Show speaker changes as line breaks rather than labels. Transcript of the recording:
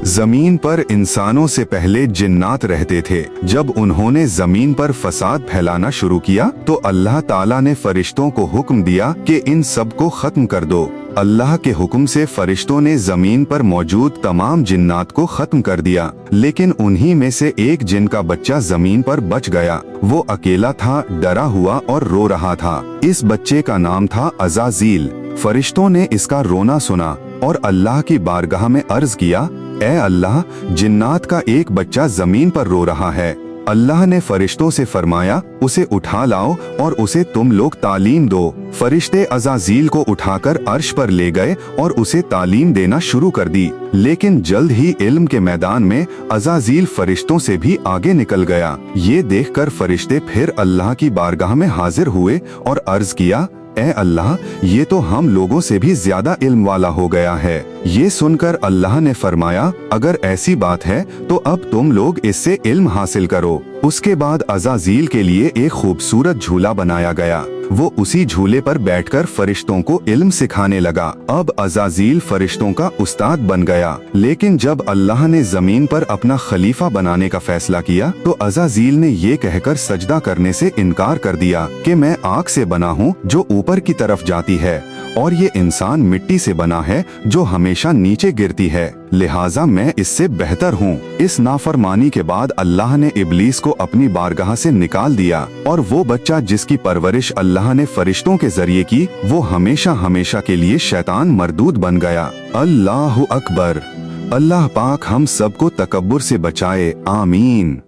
जमीन पर इंसानों से पहले जिन्नात रहते थे। जब उन्होंने जमीन पर फसाद फैलाना शुरू किया तो अल्लाह ताला ने फरिश्तों को हुक्म दिया कि इन सब को खत्म कर दो। अल्लाह के हुक्म से फरिश्तों ने जमीन पर मौजूद तमाम जिन्नात को खत्म कर दिया, लेकिन उन्हीं में से एक जिन का बच्चा जमीन पर बच गया। वो अकेला था, डरा हुआ और रो रहा था। इस बच्चे का नाम था अज़ाज़ील। फरिश्तों ने इसका रोना सुना और अल्लाह की बारगाह में अर्ज किया, ए अल्लाह, जिन्नात का एक बच्चा जमीन पर रो रहा है। अल्लाह ने फरिश्तों से फरमाया, उसे उठा लाओ और उसे तुम लोग तालीम दो। फरिश्ते अज़ाज़ील को उठाकर अर्श पर ले गए और उसे तालीम देना शुरू कर दी, लेकिन जल्द ही इल्म के मैदान में अज़ाज़ील फरिश्तों से भी आगे निकल गया। ये देखकर फरिश्ते फिर अल्लाह की बारगाह में हाजिर हुए और अर्ज किया, ए अल्लाह, ये तो हम लोगों से भी ज्यादा इल्म वाला हो गया है। ये सुनकर अल्लाह ने फरमाया, अगर ऐसी बात है तो अब तुम लोग इससे इल्म हासिल करो। उसके बाद अज़ाज़ील के लिए एक खूबसूरत झूला बनाया गया। वो उसी झूले पर बैठकर फरिश्तों को इल्म सिखाने लगा। अब अज़ाज़ील फरिश्तों का उस्ताद बन गया। लेकिन जब अल्लाह ने जमीन पर अपना खलीफा बनाने का फैसला किया तो अज़ाज़ील ने ये कहकर सजदा करने से इनकार कर दिया कि मैं आग से बना हूँ जो ऊपर की तरफ जाती है, और ये इंसान मिट्टी से बना है जो हमेशा नीचे गिरती है, लिहाजा मैं इससे बेहतर हूँ। इस नाफरमानी के बाद अल्लाह ने इब्लीस को अपनी बारगाह से निकाल दिया, और वो बच्चा जिसकी परवरिश अल्लाह ने फरिश्तों के जरिए की, वो हमेशा हमेशा के लिए शैतान मरदूद बन गया। अल्लाहु अकबर। अल्लाह पाक हम सबको तकब्बुर से बचाए, आमीन।